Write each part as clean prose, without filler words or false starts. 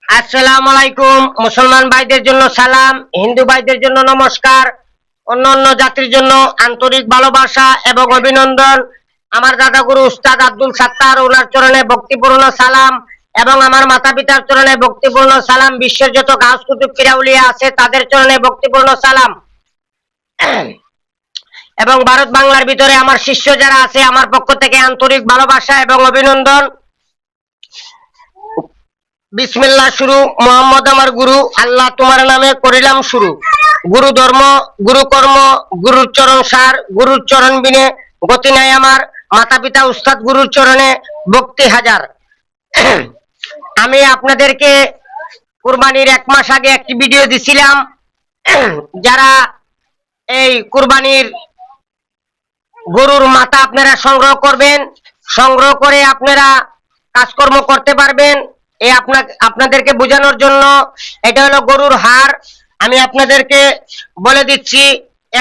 আসসালামু আলাইকুম। মুসলমান ভাইদের জন্য সালাম, হিন্দু ভাইদের জন্য নমস্কার, অন্যান্য জাতির জন্য আন্তরিক ভালোবাসা এবং অভিনন্দন। আমার দাদা গুরু উস্তাদ আব্দুল সাত্তার, ওনার চরণে ভক্তিপূর্ণ সালাম এবং আমার মাতা পিতার চরণে ভক্তিপূর্ণ সালাম। বিশ্বের যত গাছ কুতুব কিরাউলিয়া আছে তাদের চরণে ভক্তিপূর্ণ সালাম এবং ভারত বাংলার ভিতরে আমার শিষ্য যারা আছে আমার পক্ষ থেকে আন্তরিক ভালোবাসা এবং অভিনন্দন। বিসমিল্লাহ শুরু। মোহাম্মদ আমার গুরু, আল্লাহ তোমার নামে করিলাম শুরু। গুরু ধর্ম, গুরু কর্ম, গুরুর চরণ সার, গুরুর চরণ বিনে গতি নাই আমার। মাতা পিতা উস্তাদ গুরুর চরণে ভক্তি হাজার। আমি আপনাদেরকে কুরবানির 1 মাস আগে একটি ভিডিও দিছিলাম। যারা এই কুরবানির গরুর মাথা আপনারা সংগ্রহ করবেন, সংগ্রহ করে আপনারা কাজকর্ম করতে পারবেন, এই আপনাদেরকে বোঝানোর জন্য। এটা হলো গরুর হাড়। আমি আপনাদেরকে বলে দিচ্ছি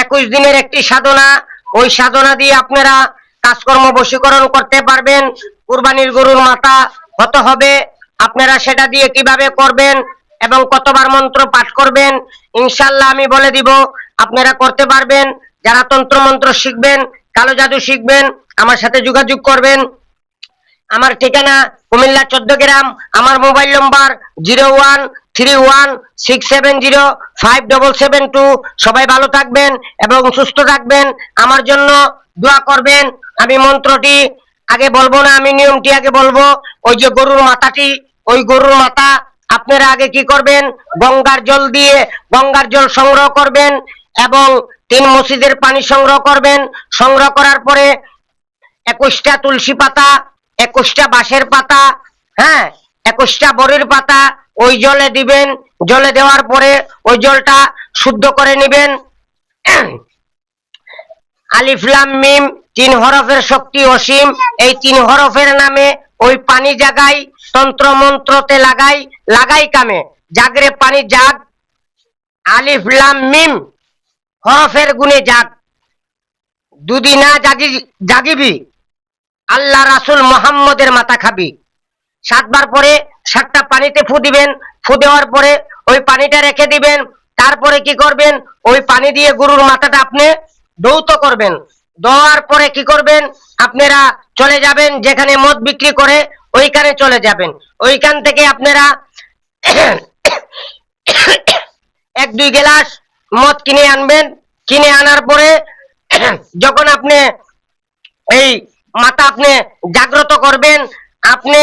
21 দিনের একটি সাধনা, ওই সাধনা দিয়ে আপনারা কাজকর্ম বশীকরণ করতে পারবেন। কুরবানির গরুর মাথা কত হবে, আপনারা সেটা দিয়ে কিভাবে করবেন এবং কতবার মন্ত্র পাঠ করবেন ইনশাল্লাহ আমি বলে দিব। আপনারা করতে পারবেন। যারা তন্ত্র মন্ত্র শিখবেন, কালো জাদু শিখবেন, আমার সাথে যোগাযোগ করবেন। আমার ঠিকানা কুমিল্লা 14 গ্রাম। আমার মোবাইল নম্বর 013167057772। সবাই ভালো থাকবেন এবং সুস্থ থাকবেন। আমার জন্য দোয়া করবেন। আমি মন্ত্রটি আগে বলবো না, আমি নিয়মটি আগে বলবো। ওই যে গরুর মাথাটি, ওই গরুর মাথা আপনারা আগে কি করবেন, গঙ্গার জল দিয়ে গঙ্গার জল সংগ্রহ করবেন এবং 3 মসজিদের পানি সংগ্রহ করবেন। সংগ্রহ করার পরে 21টা তুলসী পাতা, 21টা বাঁশের পাতা, হ্যাঁ 21টা বড়ির পাতা ওই জলে দিবেন। জলে দেওয়ার পরে ওই জলটা শুদ্ধ করে নেবেন। আলিফ লাম মিম 3 হরফের শক্তি অসীম, এই 3 হরফের নামে ওই পানি জাগাই, তন্ত্র মন্ত্রতে লাগাই, লাগাই কামে জাগরে পানি জাগ। আলিফ লাম মিম হরফের গুণে জাগ, দুদি না জাগিবি আল্লাহ রাসুল মোহাম্মদের মাথা খাবি। 7 বার পরে 7টা পানিতে ফু দিবেন। ফু দেওয়ার পরে ওই পানিটা রেখে দিবেন। তারপরে কি করবেন, ওই পানি দিয়ে গরুর মাথাটা আপনি ধৌত করবেন। দেওয়ার পরে কি করবেন, আপনারা চলে যাবেন যেখানে মদ বিক্রি করে, ওইখানে চলে যাবেন। ওইখান থেকে আপনারা 1-2 গ্লাস মদ কিনে আনবেন। কিনে আনার পরে যখন আপনি এই মাথা আপনি জাগ্রত করবেন, আপনি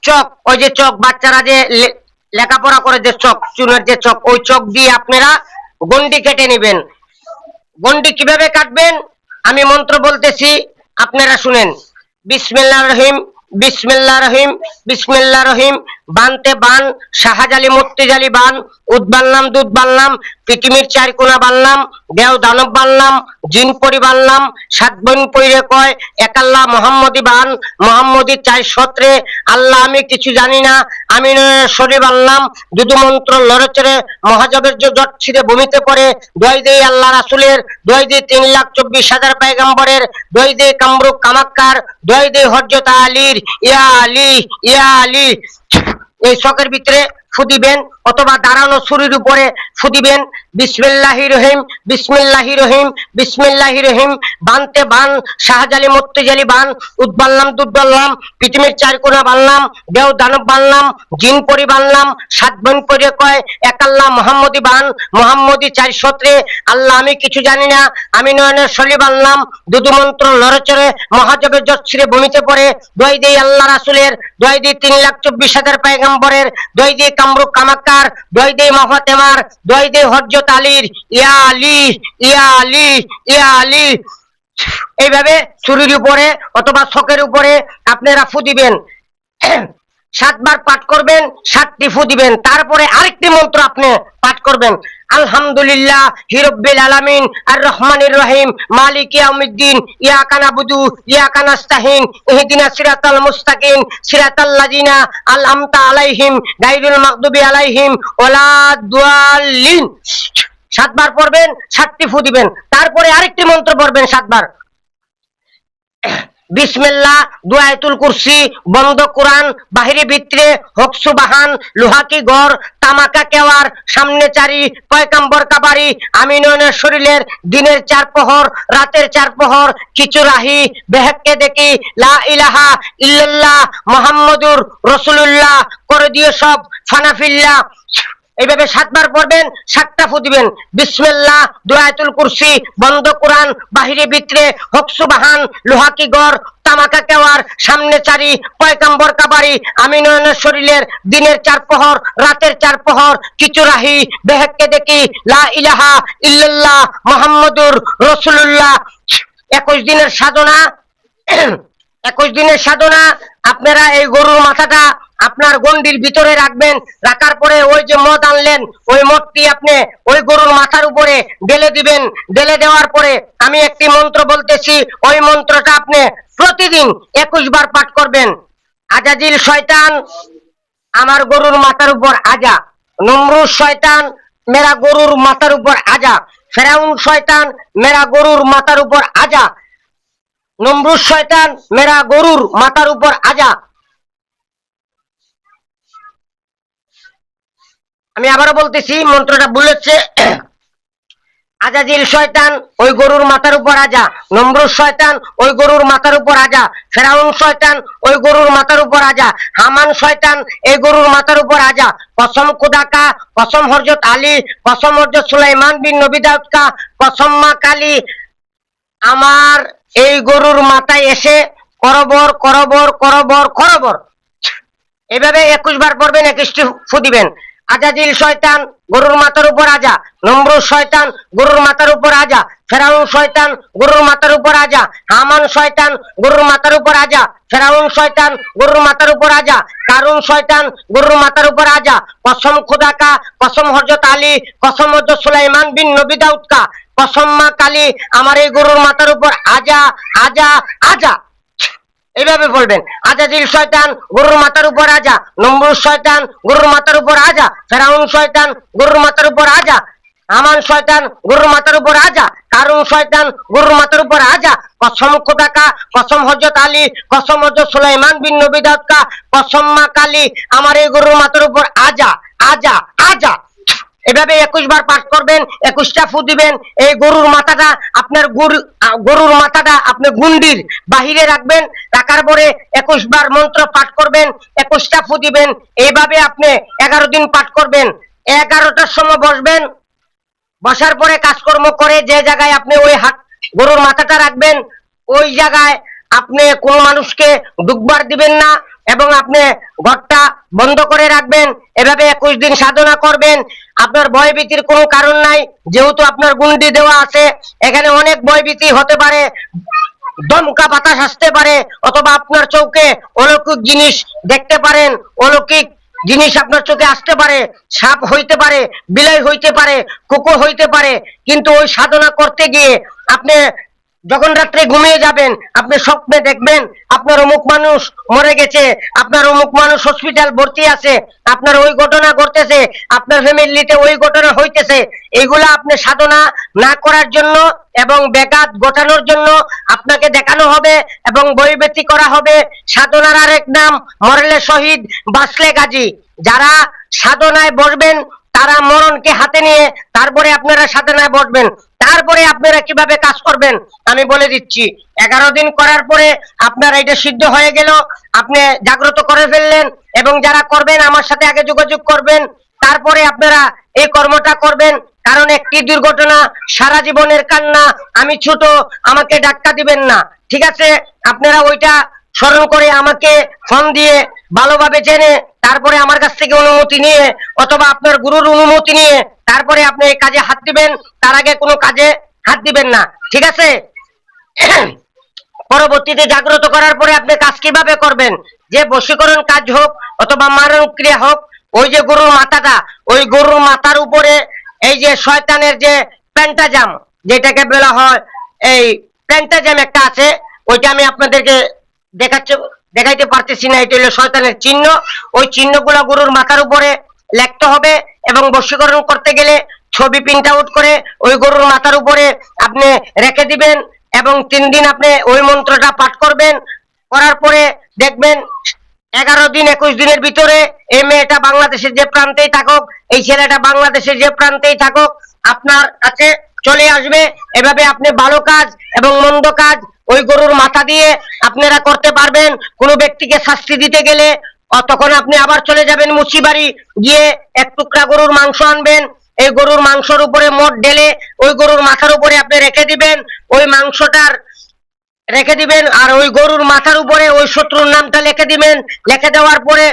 চক, ওই যে চক বাচ্চারা যে লেখাপড়া করে যে চক, চুনের যে চক, ওই চক দিয়ে আপনারা গন্ডি কেটে নেবেন। গন্ডি কিভাবে কাটবেন আমি মন্ত্র বলতেছি, আপনারা শুনেন। বিসমিল্লাহির রহিম, বিসমিল্লাহির রহিম, বিসমিল্লাহির রহিম। বানতে বান, শাহজালি মূর্তিজালি বান, উদ বানলাম, দুধ বানলাম, পৃথিবীর 4 কোনা বানলাম, দেও দানব বানলাম, জিন পরি বানলাম। 7 বোন পইরে কয় এক আল্লাহ মোহাম্মদি বান, মোহাম্মদি 4 সত্রে। আল্লাহ আমি কিছু জানি না, আমি শরীর বানলাম। দুদু মন্ত্র লড়েচড়ে মহাজবের জট ছিঁড়ে ভূমিতে পড়ে। দোয়াই দেই আল্লাহ রাসুলের, দোয়াই দেই 3,24,000 পয়গম্বরের, দোয়াই দেই কামরূপ কামাক্কার, দোয়াই দেই হযরত আলীর। ইয়া আলী, ইয়া আলী। এই চকের ভিতরে ফুদিবেন অথবা দাঁড়ানো ছুরির উপরে ফুদিবেন। বিসমিল্লাহির রহিম, বিসমিল্লাহির রহিম, বিসমিল্লাহির রহিম। বানতে বান, শাহজালি মূর্তিজালি বান, উদ বানলাম, দুধ বানলাম, পৃথিবীর 4 কোনা বানলাম, দেও দানব বানলাম, জিন পরি বানলাম। 7 বোন পরে কয় এক আল্লাহ মোহাম্মদি বান, মোহাম্মদি 4 সত্রে। আল্লাহ আমি কিছু জানি না, আমি নয়নের শলি বানলাম। দুদু মন্ত্র লড়েচড়ে মহাজবের জট ছিঁড়ে ভূমিতে পড়ে। দোয়াই দেই আল্লাহ রাসুলের, দোয়াই দেই 3,24,000 পয়গম্বরের, দোয়াই দেই কামরূপ কামাক্কার, দোয়াই দেই মহাতেমার, দোয়াই দেই হযরত আলীর। ইয়া আলী, ইয়া আলী, ইয়া আলী। এইভাবে ছুরির উপরে অথবা চকের উপরে আপনারা ফু দিবেন। 7 বার পাঠ করবেন, 7টি ফু দিবেন। তারপরে আরেকটি মন্ত্র আপনি পাঠ করবেন। আলহামদুলিল্লাহ হিরব্বিল আলামিন আর রহমানির রহিম মালিক ইয়াউমিদ্দিন ইয়াকা নাবুদু ইয়াকা নাস্তাইন ইহদিনাস সিরাতাল মুস্তাকিম সিরাতাল লাযিনা আন'আমতা আলাইহিম গায়রুল মাগদুবি আলাইহিম ওয়ালাদ-দাল্লিন। 7 বার পড়বেন, 7টি ফু দিবেন। তারপরে আরেকটি মন্ত্র পড়বেন 7 বার। বিসমিল্লাহ, দুআয়াতুল কুরসি, বন্ধ কোরআন, বাহিরে ভিতরে হক সুবাহান, লোহা কি গড়, তামাকা কেওয়ার, সামনে চারি, পয়গাম্বর কাবারি, আমি নয়নের শরীরের, দিনের 4 প্রহর, রাতের 4 প্রহর, কিছু রাহি, বেহেককে দেখি, লা ইলাহা ইল্লাল্লাহ মুহাম্মাদুর রাসূলুল্লাহ, করে দিও সব ফানাফিল্লাহ। এইভাবে 7 বার পড়বেন, 7টা ফু দিবেন। বিসমিল্লাহ, দুআয়াতুল কুরসি, বন্ধ কোরআন, বাহিরে ভিতরে হক সুবাহান, লোহা কি গড়, তামাকা কেওয়ার, সামনে চারি, পয়গাম্বর কাবারি, আমি নয়নের শরীরের, দিনের 4 প্রহর, রাতের 4 প্রহর, কিছু রাহি, বেহেককে দেখি, লা ইলাহা ইল্লাল্লাহ মুহাম্মাদুর রাসূলুল্লাহ। 21 দিনের সাধনা 21 দিনের সাধনা। আপনারা এই গরুর মাথাটা আপনার গন্ডির ভিতরে রাখবেন। রাখার পরে ওই যে মদ আনলেন, ওই মদটি আপনি ওই গরুর মাথার উপরে ঢেলে দিবেন। ঢেলে দেওয়ার পরে আমি একটি মন্ত্র বলতেছি, ওই মন্ত্রটা আপনি প্রতিদিন 21 বার পাঠ করবেন। আজাজিল শয়তান আমার গরুর মাথার উপর আজা, নমরুদ শয়তান মেরা গরুর মাথার উপর আজা, ফেরাউন শয়তান মেরা গরুর মাথার উপর আজা, নমরুদ শয়তান মেরা গরুর মাথার উপর আজা। আমি আবারও বলতেছি, মন্ত্রটা বলেছে, আজাজিল শয়তান ওই গরুর মাথার উপর আজা, নমরুদ শয়তান ওই গরুর মাথার উপর আজা, ফেরাউন শয়তান ওই গরুর মাথার উপর আজা, হামান শয়তান এই গরুর মাথার উপর আজা। কসম খুদাকা, কসম হযরত আলী, কসম হযরত সুলাইমান বিন নবী দাউদ কা, কসম মা কালী, আমার এই গরুর মাথায় এসে করবর করবর করবর করবর। এভাবে 21 বার পড়বেন, 21টি ফু দিবেন। আজাজিল শয়তান গরুর মাথার উপর আজা, নমরুদ শয়তান গরুর মাথার উপর আজা, ফেরাউন শয়তান গরুর মাথার উপর আজা, হামান শয়তান গরুর মাথার উপর আজা, ফেরাউন শয়তান গরুর মাথার উপর আজা, কারুন শয়তান গরুর মাথার উপর আজা। কসম খুদাকা, কসম হযরত আলী, কসম হযরত সুলাইমান বিন নবী দাউদ কা, কসম মা কালী, আমার এই গরুর মাথার উপর আজা আজা আজা। এইভাবে বলবেন। আজাজিল শয়তান গরুর মাথার উপর আজা, নমরুদ শয়তান গরুর মাথার উপর আজা, ফেরাউন শয়তান গরুর মাথার উপর আজা, হামান শয়তান গরুর মাথার উপর আজা, কারুন শয়তান গরুর মাথার উপর আজা। কসম খুদাকা, কসম হযরত আলী, কসম হযরত সুলাইমান বিন নবী দাউদ কা, কসম মা কালী, আমার এই গরুর মাথার উপর আজা আজা আজা। এভাবে 21 বার পাঠ করবেন, 21টা ফু দিবেন। এই গরুর মাথাটা আপনার গরুর মাথাটা আপনি গুন্ডির বাহিরে রাখবেন। রাখার পরে 21 বার মন্ত্র পাঠ করবেন, 21টা ফু দিবেন। এইভাবে আপনি 11 দিন পাঠ করবেন। 11টার সময় বসবেন। বসার পরে কাজকর্ম করে যে জায়গায় আপনি ওই হাত গরুর মাথাটা রাখবেন, ওই জায়গায় আপনি কোনো মানুষকে ঢুকবার দিবেন না এবং আপনি ঘরটা বন্ধ করে রাখবেন। এভাবে 21 দিন সাধনা করবেন। আপনার ভয়ভীতির কোনো কারণ নাই, যেহেতু আপনার গুন্ডি দেওয়া আছে। এখানে অনেক ভয়ভীতি হতে পারে, দমকা বাতাস আসতে পারে, অথবা আপনার চোখে অলৌকিক জিনিস দেখতে পারেন, অলৌকিক জিনিস আপনার চোখে আসতে পারে, সাপ হইতে পারে, বিলাই হইতে পারে, কুকুর হইতে পারে। কিন্তু ওই সাধনা করতে গিয়ে আপনি যখন রাত্রে ঘুমিয়ে যাবেন, আপনি স্বপ্নে দেখবেন আপনার অমুক মানুষ মরে গেছে, আপনার অমুক মানুষ হসপিটাল ভর্তি আছে, আপনার ওই ঘটনা ঘটতেছে, আপনার ফ্যামিলিতে ওই ঘটনা হইতেছে। এইগুলা আপনি সাধনা না করার জন্য এবং ব্যাঘাত ঘটানোর জন্য আপনাকে দেখানো হবে এবং বইবেতি করা হবে। সাধনার আরেক নাম মরলে শহীদ, বাঁচলে গাজী। যারা সাধনায় বসবেন তারা মরণকে হাতে নিয়ে তারপরে আপনারা সাধনায় বসবেন। তারপরে আপনারা কিভাবে কাজ করবেন আমি বলে দিচ্ছি। 11 দিন করার পরে আপনার এটা সিদ্ধ হয়ে গেল, আপনি জাগ্রত করে ফেললেন। এবং যারা করবেন আমার সাথে আগে যোগাযোগ করবেন, তারপরে আপনারা এই কর্মটা করবেন। কারণ একটি দুর্ঘটনা সারা জীবনের কান্না, আমি ছোট, আমাকে ধাক্কা দিবেন না, ঠিক আছে? আপনারা ওইটা স্মরণ করে আমাকে ফোন দিয়ে ভালোভাবে জেনে তারপরে আমার কাছ থেকে অনুমতি নিয়ে অথবা আপনার গুরুর অনুমতি নিয়ে তারপরে আপনি এই কাজে হাত দিবেন। তার আগে কোনো কাজে হাত দিবেন না, ঠিক আছে? পরবর্তীতে জাগ্রত করার পরে আপনি কাজ কিভাবে করবেন, যে বশীকরণ কাজ হোক অথবা মারণ ক্রিয়া হোক, ওই যে গরুর মাথাটা, ওই গরুর মাথার উপরে এই যে শয়তানের যে প্যান্টাজাম, যেটাকে বলা হয় এই প্যান্টাজাম একটা আছে, ওইটা আমি আপনাদেরকে দেখাইতে পারতেছি না। এটা হলো শয়তানের চিহ্ন। ওই চিহ্নগুলো গরুর মাথার উপরে লিখতে হবে এবং বশীকরণ করতে গেলে ছবি প্রিন্ট আউট করে ওই গরুর মাথার উপরে আপনি রেখে দিবেন এবং 3 দিন আপনি ওই মন্ত্রটা পাঠ করবেন। করার পরে দেখবেন 11 দিন 21 দিনের ভিতরে এই মেয়েটা বাংলাদেশের যে প্রান্তেই থাকুক, এই ছেলেটা বাংলাদেশের যে প্রান্তেই থাকুক, আপনার কাছে চলে আসবে। এভাবে আপনি ভালো কাজ এবং মন্দ কাজ ওই গরুর মাথা দিয়ে আপনারা করতে পারবেন। কোনো ব্যক্তিকে শাস্তি দিতে গেলে তখন আপনি আবার চলে যাবেন মুচিবাড়ি, গিয়ে 1 টুকরা গরুর মাংস আনবেন। এই গরুর মাংসের উপরে মদ ঢেলে ওই গরুর মাথার উপরে আপনি রেখে দিবেন। ওই মাংসটার রেখে দিবেন আর ওই গরুর মাথার উপরে ওই শত্রুর নামটা লিখে দিবেন। লিখে দেওয়ার পরে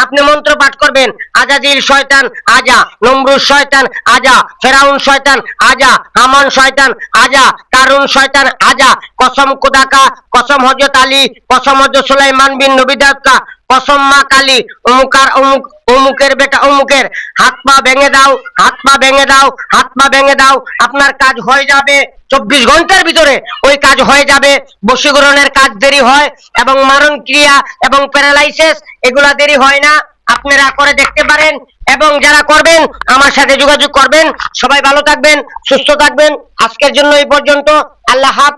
আপনি মন্ত্র পাঠ করবেন, আজাজিল শয়তান আজা, নমরুদ শয়তান আজা, ফেরাউন শয়তান আজা, হামান শয়তান আজা, কারুন শয়তান আজা, কসম খুদাকা, কসম হযরত আলী, কসম হযরত সুলাইমান বিন নবী দাউদকা, কসম মা কালী, অমুকার অমুক, অমুকের বেটা অমুকের, হাত পা ভেঙে দাও, হাত পা ভেঙে দাও, হাত পা ভেঙে দাও। আপনার কাজ হয়ে যাবে 24 ঘন্টার ভিতরে, ওই কাজ হয়ে যাবে। বশীকরণের কাজ দেরি হয় এবং মারণ ক্রিয়া এবং প্যারালাইসিস এগুলা দেরি হয় না। আপনারা করে দেখতে পারেন এবং যারা করবেন আমার সাথে যোগাযোগ করবেন। সবাই ভালো থাকবেন, সুস্থ থাকবেন। আজকের জন্য এই পর্যন্ত। আল্লাহ হাফেজ।